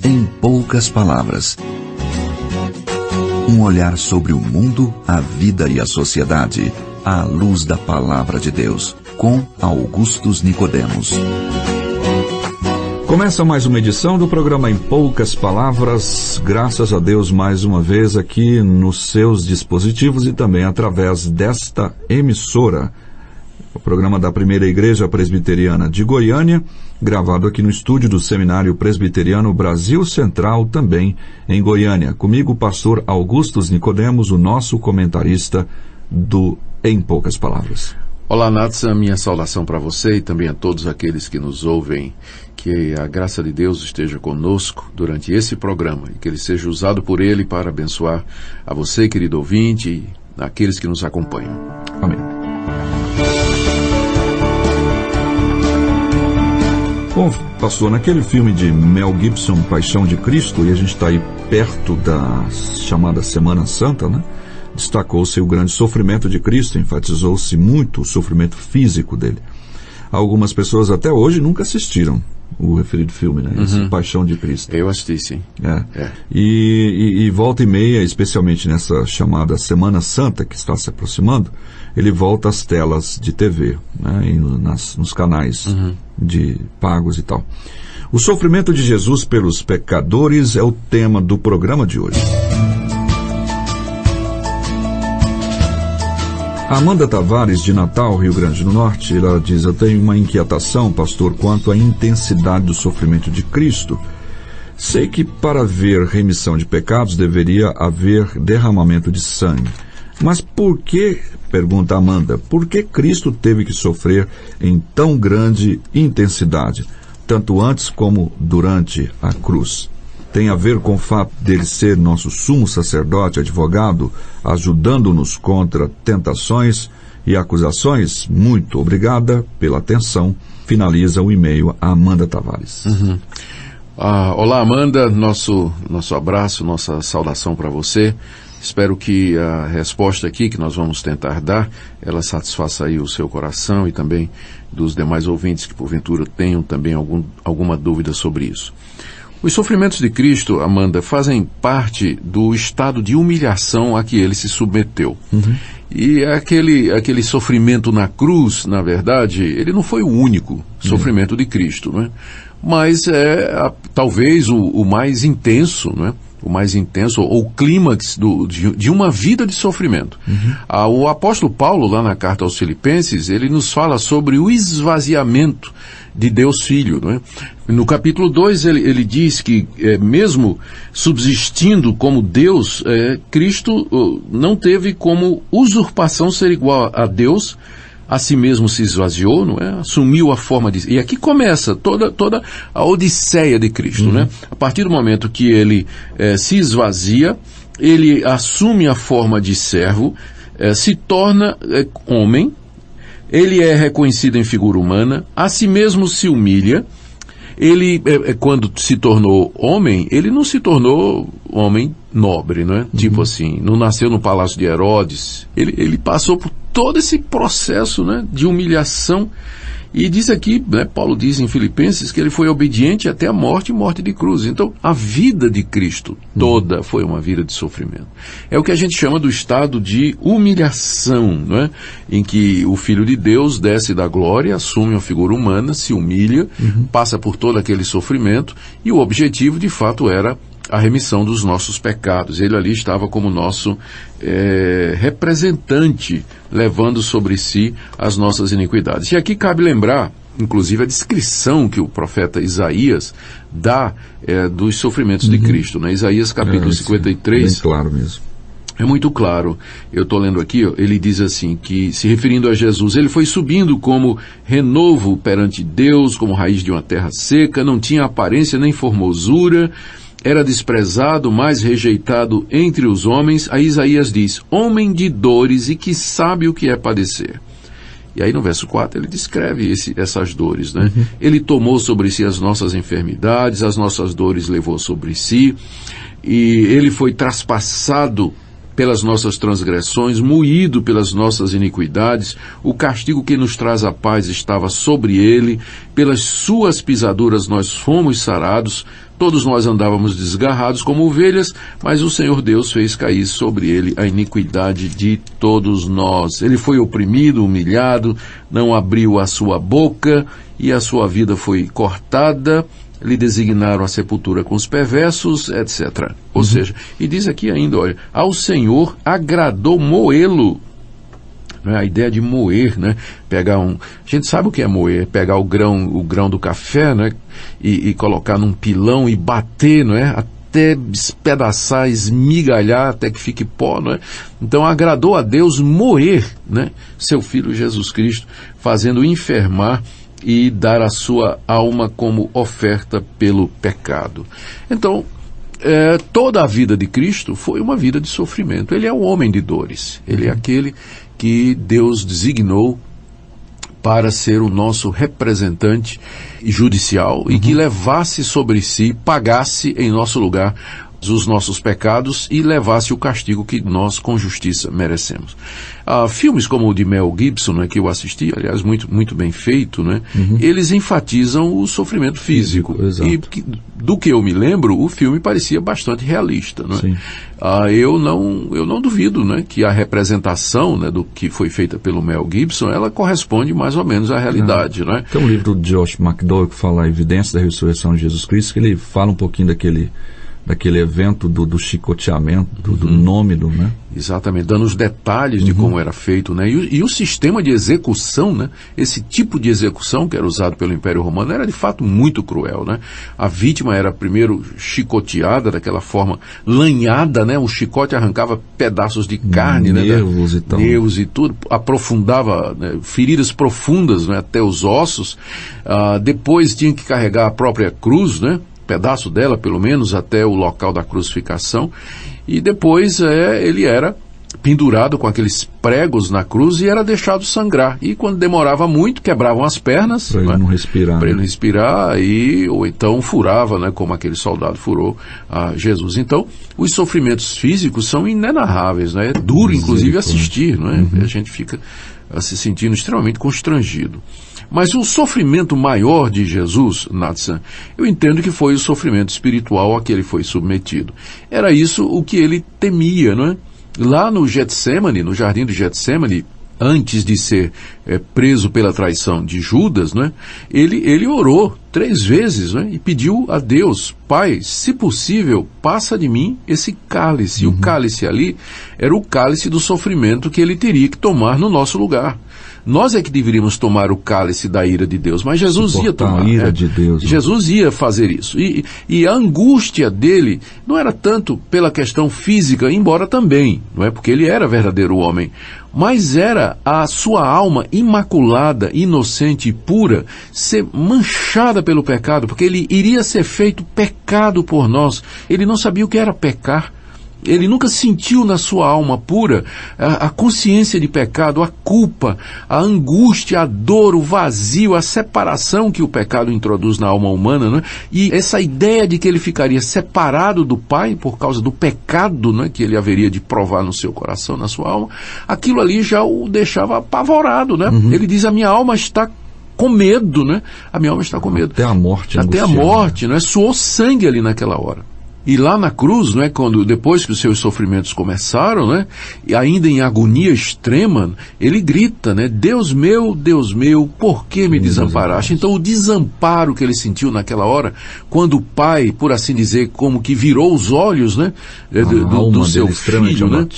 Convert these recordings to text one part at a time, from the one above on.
Em poucas palavras. Um olhar sobre o mundo, a vida e a sociedade, à luz da Palavra de Deus, com Augustus Nicodemos. Começa mais uma edição do programa Em Poucas Palavras, graças a Deus mais uma vez aqui nos seus dispositivos e também através desta emissora. O programa da Primeira Igreja Presbiteriana de Goiânia, gravado aqui no estúdio do Seminário Presbiteriano Brasil Central, também em Goiânia. Comigo, o pastor Augustus Nicodemos, o nosso comentarista do Em Poucas Palavras. Olá, Natsa, minha saudação para você e também a todos aqueles que nos ouvem. Que a graça de Deus esteja conosco durante esse programa e que ele seja usado por ele para abençoar a você, querido ouvinte, e aqueles que nos acompanham. Amém. Bom, pastor, naquele filme de Mel Gibson, Paixão de Cristo, e a gente está aí perto da chamada Semana Santa, né? Destacou-se o grande sofrimento de Cristo, enfatizou-se muito o sofrimento físico dele. Algumas pessoas até hoje nunca assistiram o referido filme, né? Esse Paixão de Cristo. Eu assisti, sim. E volta e meia, especialmente nessa chamada Semana Santa que está se aproximando, ele volta às telas de TV, né? Nos canais de pagos e tal. O sofrimento de Jesus pelos pecadores é o tema do programa de hoje. A Amanda Tavares, de Natal, Rio Grande do Norte, ela diz: eu tenho uma inquietação, pastor, quanto à intensidade do sofrimento de Cristo. Sei que para haver remissão de pecados deveria haver derramamento de sangue. Mas por que, pergunta Amanda, por que Cristo teve que sofrer em tão grande intensidade, tanto antes como durante a cruz? Tem a ver com o fato dele ser nosso sumo sacerdote, advogado, ajudando-nos contra tentações e acusações? Muito obrigada pela atenção. Finaliza o e-mail a Amanda Tavares. Olá, Amanda, nosso abraço, nossa saudação para você. Espero que a resposta aqui que nós vamos tentar dar, ela satisfaça aí o seu coração e também dos demais ouvintes que porventura tenham também alguma dúvida sobre isso. Os sofrimentos de Cristo, Amanda, fazem parte do estado de humilhação a que ele se submeteu. E aquele sofrimento na cruz, na verdade, ele não foi o único sofrimento de Cristo, né? Mas talvez o mais intenso, né? O mais intenso, ou o clímax de uma vida de sofrimento. O apóstolo Paulo, lá na carta aos Filipenses, ele nos fala sobre o esvaziamento de Deus Filho, não é? No capítulo 2 ele diz que mesmo subsistindo como Deus, Cristo não teve como usurpação ser igual a Deus, a si mesmo se esvaziou, não é? Assumiu a forma de... E aqui começa toda a odisseia de Cristo, né? A partir do momento que ele se esvazia, ele assume a forma de servo, se torna homem, ele é reconhecido em figura humana, a si mesmo se humilha. Ele, quando se tornou homem, ele não se tornou homem nobre, né? Tipo assim, não nasceu no palácio de Herodes. Ele passou por todo esse processo, né, de humilhação. E diz aqui, né, Paulo diz em Filipenses que ele foi obediente até a morte e morte de cruz. Então, a vida de Cristo toda foi uma vida de sofrimento. É o que a gente chama do estado de humilhação, né, em que o Filho de Deus desce da glória, assume uma figura humana, se humilha, passa por todo aquele sofrimento, e o objetivo, de fato, era a remissão dos nossos pecados. Ele ali estava como nosso representante, levando sobre si as nossas iniquidades. E aqui cabe lembrar, inclusive, a descrição que o profeta Isaías dá dos sofrimentos de Cristo, né? Isaías capítulo 53. Bem claro mesmo. É muito claro. Eu estou lendo aqui, ele diz assim, que se referindo a Jesus, ele foi subindo como renovo perante Deus, como raiz de uma terra seca, não tinha aparência nem formosura, era desprezado, mais rejeitado entre os homens. Aí Isaías diz, homem de dores e que sabe o que é padecer. E aí no verso 4 ele descreve essas dores, né? Ele tomou sobre si as nossas enfermidades, as nossas dores levou sobre si, e ele foi traspassado pelas nossas transgressões, moído pelas nossas iniquidades, o castigo que nos traz a paz estava sobre ele, pelas suas pisaduras nós fomos sarados, todos nós andávamos desgarrados como ovelhas, mas o Senhor Deus fez cair sobre ele a iniquidade de todos nós. Ele foi oprimido, humilhado, não abriu a sua boca, e a sua vida foi cortada, lhe designaram a sepultura com os perversos, etc. Ou seja, e diz aqui ainda, olha, ao Senhor agradou moê-lo. A ideia de moer, né? A gente sabe o que é moer, pegar o grão do café, né? E colocar num pilão e bater, não é? Até despedaçar, esmigalhar, até que fique pó, não é? Então agradou a Deus moer, né? Seu Filho Jesus Cristo, fazendo enfermar e dar a sua alma como oferta pelo pecado. Então, toda a vida de Cristo foi uma vida de sofrimento. Ele é o homem de dores. Ele é aquele que Deus designou para ser o nosso representante judicial e que levasse sobre si, pagasse em nosso lugar os nossos pecados e levasse o castigo que nós com justiça merecemos. Filmes como o de Mel Gibson, né, que eu assisti, aliás, muito bem feito, né, eles enfatizam o sofrimento físico. E do que eu me lembro, o filme parecia bastante realista. Né? Eu não duvido, né, que a representação, né, do que foi feita pelo Mel Gibson, ela corresponde mais ou menos à realidade. Né? Tem um livro do Josh McDowell que fala a evidência da ressurreição de Jesus Cristo, que ele fala um pouquinho daquele evento do chicoteamento, do nome né? Exatamente, dando os detalhes de como era feito, né? E o sistema de execução, né? Esse tipo de execução que era usado pelo Império Romano era de fato muito cruel, né? A vítima era primeiro chicoteada daquela forma lanhada, né? O chicote arrancava pedaços de carne, nervos, né? Nervos e tudo, aprofundava, né? Feridas profundas, né? Até os ossos. Depois tinha que carregar a própria cruz, né? Pedaço dela, pelo menos, até o local da crucificação, e depois ele era pendurado com aqueles pregos na cruz e era deixado sangrar, e quando demorava muito, quebravam as pernas, para ele não respirar, para ele não respirar, ou então furava, né, como aquele soldado furou a Jesus. Então, os sofrimentos físicos são inenarráveis, né? É duro, inclusive, assistir, não é? A gente fica se sentindo extremamente constrangido. Mas o sofrimento maior de Jesus, Natsan, eu entendo que foi o sofrimento espiritual a que ele foi submetido. Era isso o que ele temia, não é? Lá no Getsemane, no jardim de Getsemane, antes de ser preso pela traição de Judas, né, ele orou 3 vezes, né, e pediu a Deus: Pai, se possível, passa de mim esse cálice. E o cálice ali era o cálice do sofrimento que ele teria que tomar no nosso lugar. Nós é que deveríamos tomar o cálice da ira de Deus, mas Jesus ia tomar. A ira de Deus, né? Jesus ia fazer isso. E a angústia dele não era tanto pela questão física, embora também, não é? Porque ele era verdadeiro homem, mas era a sua alma imaculada, inocente e pura ser manchada pelo pecado, porque ele iria ser feito pecado por nós. Ele não sabia o que era pecar. Ele nunca sentiu na sua alma pura a consciência de pecado, a culpa, a angústia, a dor, o vazio, a separação que o pecado introduz na alma humana, né? E essa ideia de que ele ficaria separado do Pai por causa do pecado, né, que ele haveria de provar no seu coração, na sua alma, aquilo ali já o deixava apavorado, né? Ele diz: a minha alma está com medo, né? A minha alma está com medo. Até a morte. Até a morte, né? Suou sangue ali naquela hora. E lá na cruz, né, depois que os seus sofrimentos começaram, né, e ainda em agonia extrema, ele grita, né, Deus meu, por que me desamparaste? Então o desamparo que ele sentiu naquela hora, quando o Pai, por assim dizer, como que virou os olhos, né, do seu filho, né,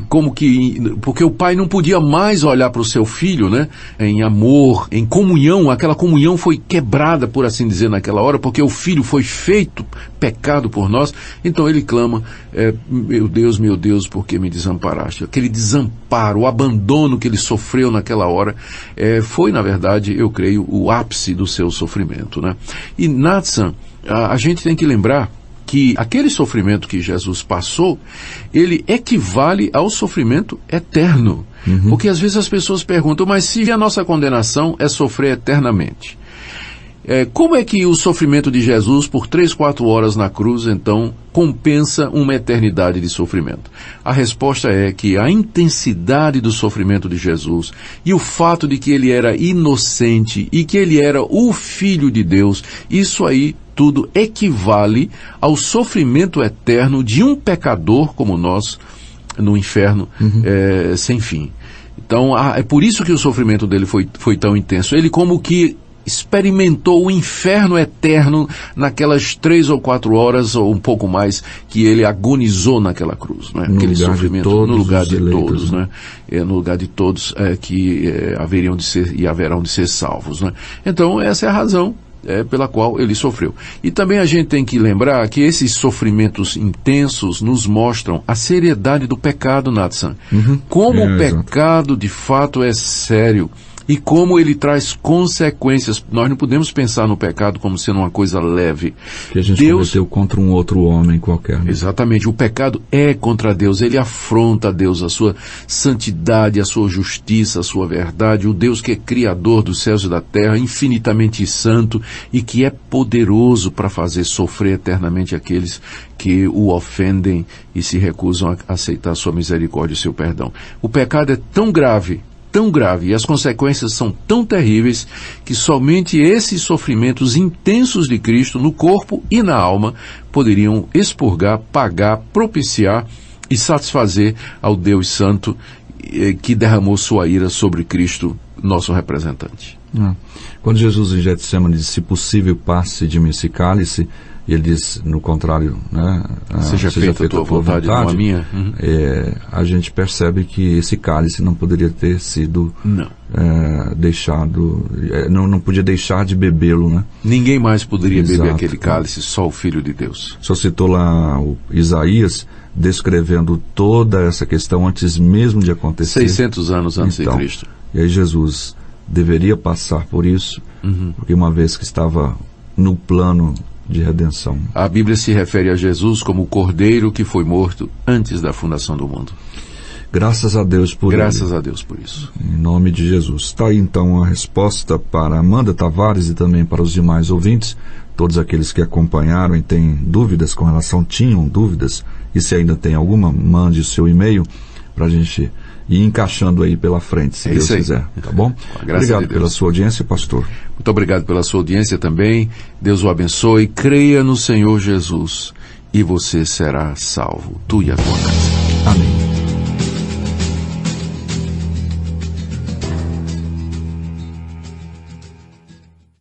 como que, porque o Pai não podia mais olhar para o seu filho, né, em amor, em comunhão. Aquela comunhão foi quebrada, por assim dizer, naquela hora, porque o filho foi feito pecado por nós. Então ele clama: meu Deus, por que me desamparaste? Aquele desamparo, o abandono que ele sofreu naquela hora, foi, na verdade, eu creio, o ápice do seu sofrimento, né? E, Natsan, a gente tem que lembrar que aquele sofrimento que Jesus passou, ele equivale ao sofrimento eterno. Porque às vezes as pessoas perguntam: mas se a nossa condenação é sofrer eternamente? Como é que o sofrimento de Jesus por 3, 4 horas na cruz, então, compensa uma eternidade de sofrimento? A resposta é que a intensidade do sofrimento de Jesus e o fato de que ele era inocente e que ele era o Filho de Deus, isso aí tudo equivale ao sofrimento eterno de um pecador como nós no inferno sem fim. Então, é por isso que o sofrimento dele foi tão intenso. Ele como que experimentou o inferno eterno naquelas 3 ou 4 horas, ou um pouco mais, que ele agonizou naquela cruz. Né? Aquele sofrimento no lugar de todos. Né? No lugar de todos que haveriam de ser e haverão de ser salvos. Né? Então, essa é a razão pela qual ele sofreu. E também a gente tem que lembrar que esses sofrimentos intensos nos mostram a seriedade do pecado, Natsan. Como o pecado de fato é sério e como ele traz consequências. Nós não podemos pensar no pecado como sendo uma coisa leve. Que a gente cometeu contra um outro homem qualquer. Né? Exatamente. O pecado é contra Deus. Ele afronta a Deus, a sua santidade, a sua justiça, a sua verdade. O Deus que é criador dos céus e da terra, infinitamente santo e que é poderoso para fazer sofrer eternamente aqueles que o ofendem e se recusam a aceitar sua misericórdia e seu perdão. O pecado é tão grave, e as consequências são tão terríveis que somente esses sofrimentos intensos de Cristo no corpo e na alma poderiam expurgar, pagar, propiciar e satisfazer ao Deus Santo que derramou sua ira sobre Cristo, nosso representante. Quando Jesus em Getsemane disse, se possível, passe de mim esse cálice, ele diz, no contrário, né, seja feita a tua vontade, não a minha. A gente percebe que esse cálice não poderia ter sido deixado, não podia deixar de bebê-lo, né? Ninguém mais poderia beber aquele cálice, só o Filho de Deus. Só citou lá o Isaías, descrevendo toda essa questão antes mesmo de acontecer. 600 anos antes de Cristo. E aí Jesus deveria passar por isso, porque uma vez que estava no plano de redenção. A Bíblia se refere a Jesus como o Cordeiro que foi morto antes da fundação do mundo. Graças a Deus por Graças a Deus por isso. Em nome de Jesus. Está aí então a resposta para Amanda Tavares e também para os demais ouvintes, todos aqueles que acompanharam e têm dúvidas com relação, tinham dúvidas, e se ainda tem alguma, mande o seu e-mail para a gente ir encaixando aí pela frente, se Deus quiser, tá bom? Obrigado pela sua audiência, pastor. Muito obrigado pela sua audiência também. Deus o abençoe. Creia no Senhor Jesus e você será salvo, tu e a tua casa. Amém.